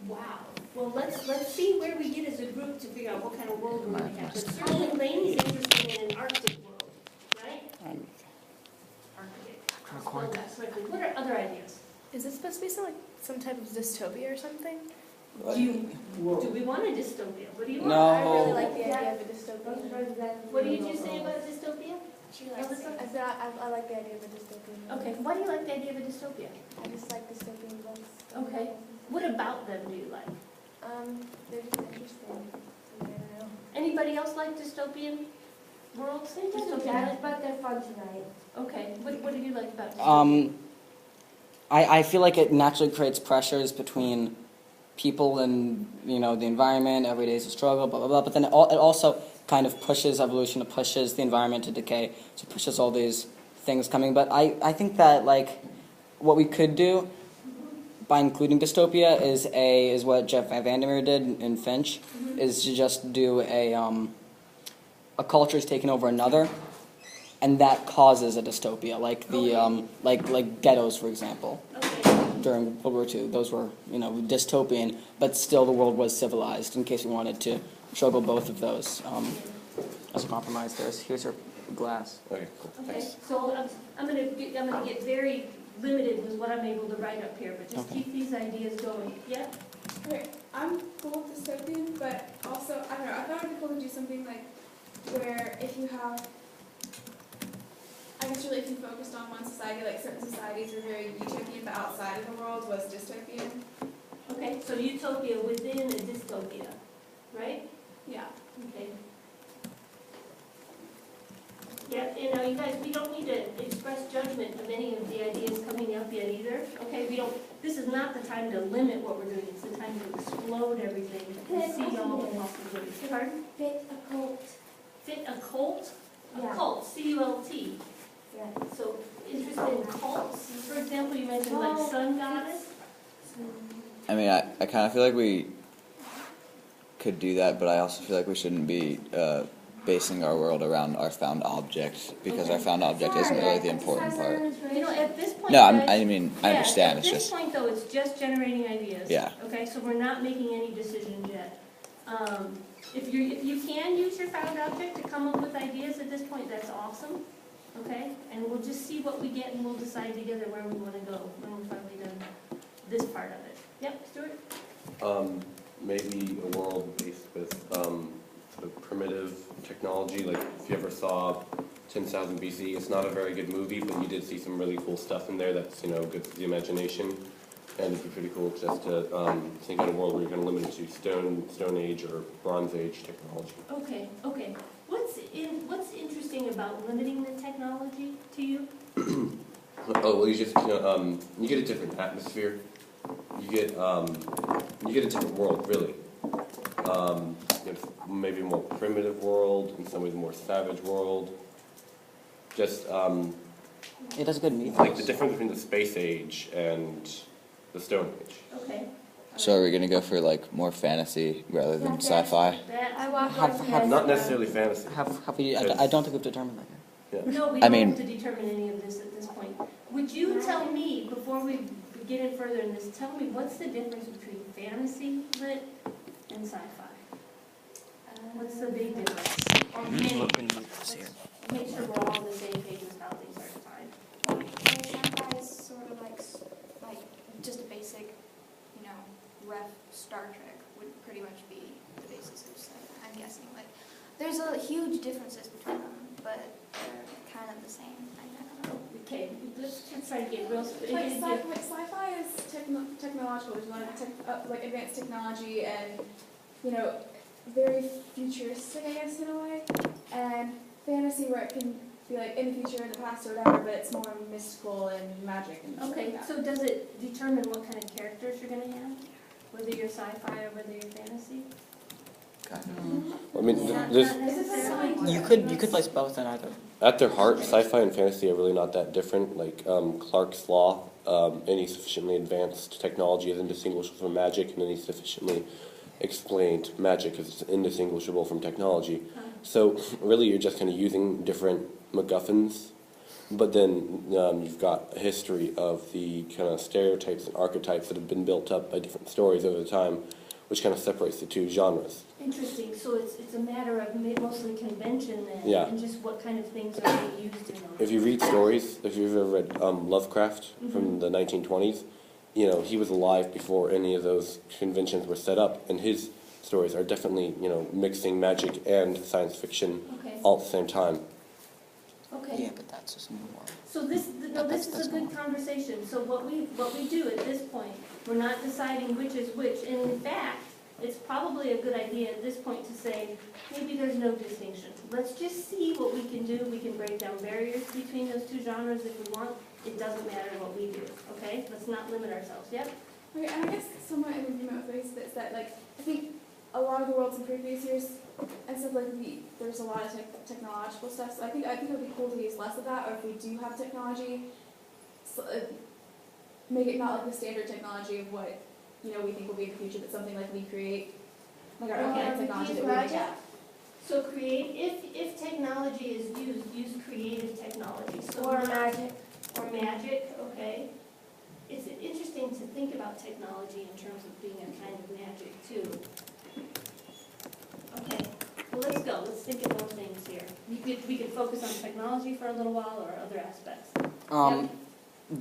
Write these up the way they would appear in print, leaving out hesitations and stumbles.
Wow. Well, let's see where we get as a group to figure out what kind of world we're going to have. But certainly Lainey's interested in an Arctic world, right? Arctic. I'll spell that correctly. What are other ideas? Is it supposed to be some type of dystopia or something? Do we want a dystopia? What do you want? No. I really like the idea of a dystopia. What did you say about dystopia? I said I like the idea of a dystopia. Okay. Why do you like the idea of a dystopia? I just like dystopian books. Okay. What about them do you like? They're just interesting. I don't know. Anybody else like dystopian worlds? But they're fun tonight. Okay. What do you like about dystopia? I feel like it naturally creates pressures between people and, the environment. Every day is a struggle, blah, blah, blah. But then it also kind of pushes evolution, it pushes the environment to decay, so it pushes all these things coming. But I think that, what we could do by including dystopia is what Jeff Vandermeer did in Finch, is to just do a culture is taking over another, and that causes a dystopia, like ghettos, for example. Okay. During World War II, those were, dystopian, but still the world was civilized, in case we wanted to juggle both of those. As a compromise, here's your glass. Okay, cool. Okay. Thanks. So I'm gonna get very limited with what I'm able to write up here, but just Okay. keep these ideas going. Yeah? Okay, I'm cool with dystopian, but also, I don't know, I thought it'd be cool to do something like where if you have, I guess really if you focused on one society, like certain societies are very utopian, but outside of the world was dystopian. Okay, so utopia within a dystopia, right? Yeah. Okay. Yeah, you guys, we don't need to express judgment of any of the ideas coming up yet either. Okay, this is not the time to limit what we're doing, it's the time to explode everything and see all the possibilities. Pardon? Fit a cult. Fit a cult? A Yeah. cult, C-U-L-T. Yeah. So, interested in cults? For example, you mentioned like sun goddess? I mean, I kind of feel like we could do that, but I also feel like we shouldn't be basing our world around our found object, because our found object isn't really the important part. At this point, No, guys, I understand. It's At this just point, though, it's just generating ideas. Yeah. Okay, so we're not making any decisions yet. If you can use your found object to come up with ideas at this point, that's awesome. Okay, and we'll just see what we get, and we'll decide together where we want to go when we're finally done this part of it. Yep, Stuart. Maybe a world based with sort of primitive technology. Like if you ever saw 10,000 BC, it's not a very good movie, but you did see some really cool stuff in there that's good for the imagination. And it'd be pretty cool just to think of a world where you're going to limit it to Stone Age or Bronze Age technology. Okay. What's interesting about limiting the technology to you? Well, you just you get a different atmosphere. You get a different world, really. Maybe a more primitive world, in some ways a more savage world. Just It does a good meat. like the difference between the space age and the Stone Age. Okay. so. Are we gonna go for more fantasy rather than sci-fi? Not necessarily fantasy. I don't think we've determined that yet. Yeah. No, we I don't mean- have to determine any of this at this point. Would you tell me, before we get in further in this, tell me what's the difference between fantasy lit and sci-fi? What's the big difference? Or make sure we're all on the same page with how things are defined. Sci-fi is sort of like just a basic, ref Star Trek would pretty much be the basis of sci-fi, I'm guessing. There's a huge differences between them, but they're kind of the same. I don't know. Okay, let's try to get real Like specific. sci-fi is technological, there's a lot of like advanced technology and, very futuristic, I guess, in a way. And fantasy where it can be like in the future, in the past, or whatever, but it's more mystical and magic and stuff Okay, like that. so does it determine what kind of characters you're going to have? Whether you're sci-fi or whether you're fantasy? I mean, Not there's, necessarily. You could place both in either. at their heart, sci-fi and fantasy are really not that different. Like Clark's law, any sufficiently advanced technology is indistinguishable from magic, and any sufficiently explained magic is indistinguishable from technology. So really, you're just kind of using different MacGuffins But then you've got a history of the kind of stereotypes and archetypes that have been built up by different stories over the time, which kind of separates the two genres. Interesting, so it's a matter of mostly convention then, Yeah. and just what kind of things are being used in them. If you read stories, if you've ever read Lovecraft from the 1920s, you know, he was alive before any of those conventions were set up, and his stories are definitely, you know, mixing magic and science fiction Okay, all at the same time. okay. Yeah, but that's just more. So this is a good conversation. So what we do at this point, we're not deciding which is which. And in fact, it's probably a good idea at this point to say, maybe there's no distinction. Let's just see what we can do. We can break down barriers between those two genres if we want. It doesn't matter what we do, okay? Let's not limit ourselves, yep? Okay, and I guess somewhat in agreement with this that like I think a lot of the worlds in previous years and stuff like there's a lot of technological stuff. So I think it would be cool to use less of that, or if we do have technology, so, make it not like the standard technology of what we think will be in the future, but something like we create, like our own Okay. technology that we make up. So if technology is used, use creative technology. So Or magic. Or magic, okay. It's interesting to think about technology in terms of being a kind of magic too. Okay, well, let's go. Let's think of more things here. We could focus on technology for a little while or other aspects.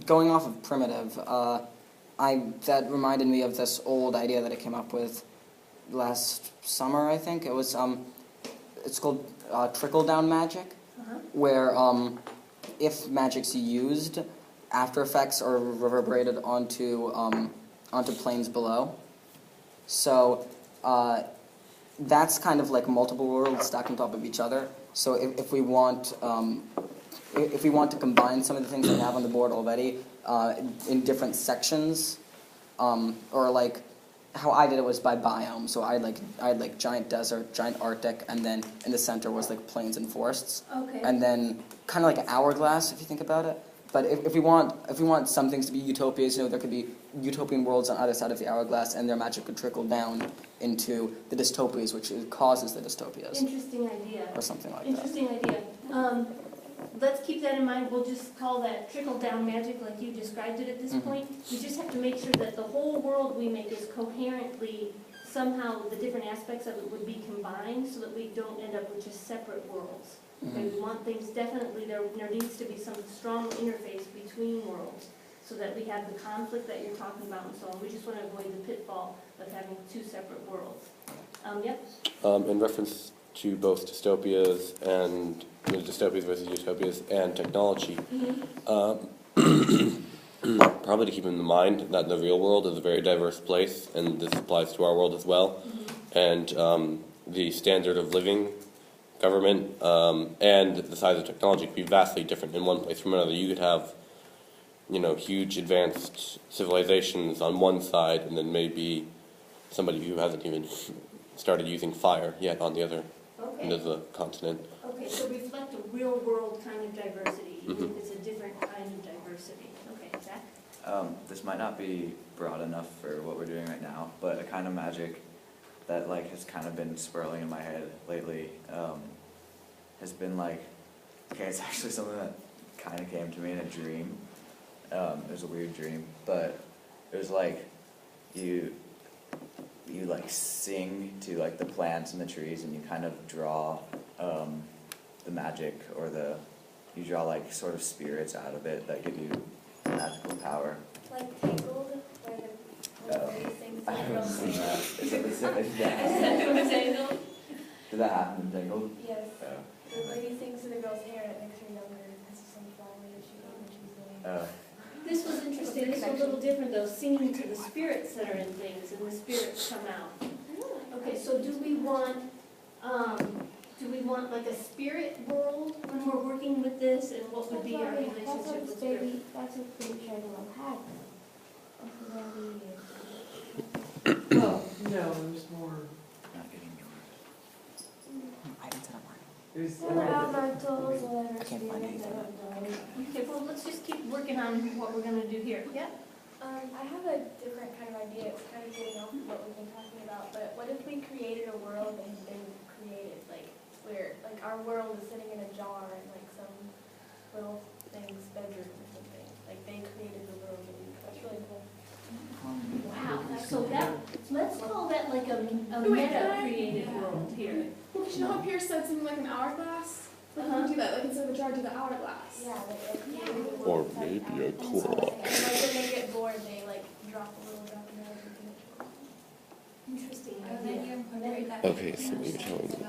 Going off of primitive, that reminded me of this old idea that I came up with last summer, I think. It was, it's called trickle-down magic, where if magic's used, after effects are reverberated onto planes below. So that's kind of like multiple worlds stacked on top of each other. So if we want to combine some of the things that we have on the board already in different sections, or like how I did it was by biome. So I had like giant desert, giant Arctic, and then in the center was like plains and forests. Okay. And then kind of like an hourglass, if you think about it. But if we want some things to be utopias, there could be utopian worlds on either side of the hourglass, and their magic could trickle down into the dystopias, which causes the dystopias, Interesting idea. or something like that. Interesting idea. Let's keep that in mind. We'll just call that trickle-down magic like you described it at this point. We just have to make sure that the whole world we make is coherently, somehow the different aspects of it would be combined so that we don't end up with just separate worlds. Okay, we want things definitely, there needs to be some strong interface between worlds so that we have the conflict that you're talking about and so on. We just want to avoid the pitfall of having two separate worlds. Yep. In reference to both dystopias and dystopias versus utopias and technology, probably to keep in mind that the real world is a very diverse place, and this applies to our world as well. And the standard of living, government, and the size of technology could be vastly different in one place from another. You could have, huge advanced civilizations on one side, and then maybe somebody who hasn't even started using fire yet on the other end of the continent. Okay, so reflect a real world kind of diversity, even if it's a different kind of diversity. Okay, Zach? This might not be broad enough for what we're doing right now, but a kind of magic that has kind of been swirling in my head lately has been it's actually something that kind of came to me in a dream. It was a weird dream, but it was you sing to the plants and the trees, and you kind of draw the magic, or you draw sort of spirits out of it that give you magical power. Like Tangled, where the things I haven't seen that. Is it Is that what Tangled? Did that happen in Tangled? Yes. Oh. The lady sings to the girl's hair and it makes her younger because of some flower that she got when she was little. Oh. This was interesting. This was a little different though, singing to the spirits that are in things, and the spirits come out. Okay, so do we want like a spirit world when we're working with this, and what would be our relationship with spirit? That's what Baby Shark World had. Well, no, it was more. Not getting yours. I didn't set up mine. It was. Elementals, whatever. I can't find spirits, anything. I don't know. Okay, well, let's just keep working on what we're gonna do here. Yeah? I have a different kind of idea. It's kind of getting off of what we've been talking about. But what if we created a world that had been created, where our world is sitting in a jar and some little thing's bedroom or something. Like they created the world, and that's really cool. Wow, so that, let's call that like a Wait, meta can I- created world here. Well, 'cause you know how Pierce said something like an hourglass? Like, we can do that, like, instead of a jar, do the hourglass. Yeah, they created the Or world. maybe a And clock. like when they get bored, they like drop a little drop in there and do it. Interesting And then idea. you incorporate that. Okay, so you're telling me.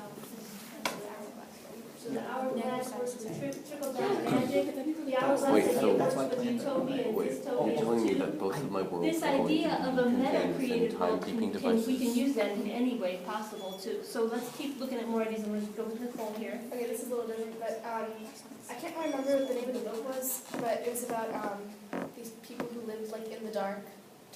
So the hourglass works with trickle down magic, the hourglass Wait, idea so- works with utopia and Wait, you're telling me dystopia. that both of my worlds This are going idea to of a meta contain the same created world, timekeeping we devices? can use that in any way possible too. So let's keep looking at more ideas and let's go with Nicole here. Okay, this is a little different, but I can't remember what the name of the book was, but it was about these people who lived like in the dark.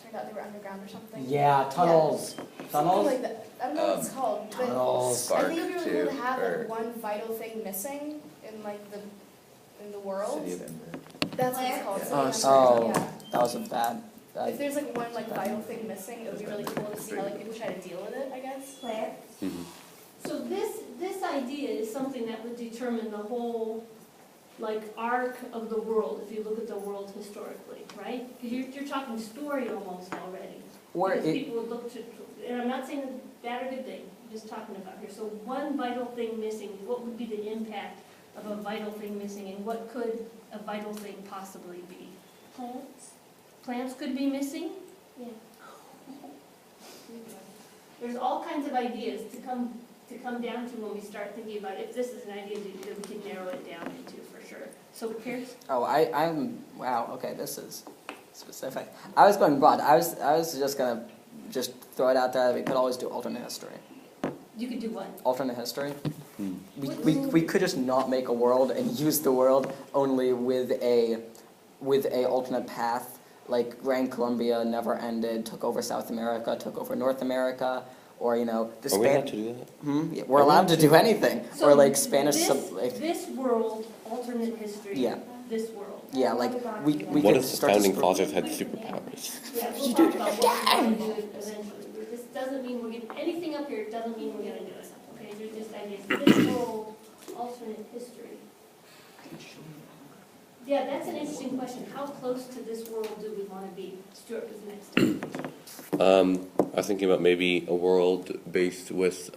Turned out they were underground or something. Yeah, tunnels. Something Tunnels? like that. I don't know what it's called, but Tunnels. I think it'd be really cool to Spark have too, like one vital thing missing in like the world. City of Ember. That's what it's called. Oh, City so- of Ember, yeah. That was a bad. If there's like one like vital thing missing, it would be really cool to see how like people try to deal with it, I guess. Claire? Mhm. So this idea is something that would determine the whole, like, arc of the world, if you look at the world historically, right? Because you're talking story almost already. Or Because it, people would look to, and I'm not saying a bad or good thing, I'm just talking about here. So one vital thing missing, what would be the impact of a vital thing missing, and what could a vital thing possibly be? Plants? Plants could be missing? Yeah. There's all kinds of ideas to come down to when we start thinking about if this is an idea that we can narrow it down into for sure. So Pierce? wow, okay, this is specific. I was going broad. I was just gonna throw it out there that we could always do alternate history. You could do what? Alternate history. Hmm. We could just not make a world and use the world only with a alternate path. Like Grand Columbia never ended, took over South America, took over North America, or the Are we Span. allowed to do that? Yeah, we're allowed to do anything. So Or like Spanish this world, alternate history. Yeah. This world. yeah, like we What could if the start to founding spr- fathers had superpowers? Yeah, we'll talk about what we're going to do eventually. This doesn't mean we're going to, anything up here doesn't mean we're going to do it. Okay, they're just ideas. This world, alternate history. Yeah, that's an interesting question. How close to this world do we want to be? Stuart was next. I was thinking about maybe a world based with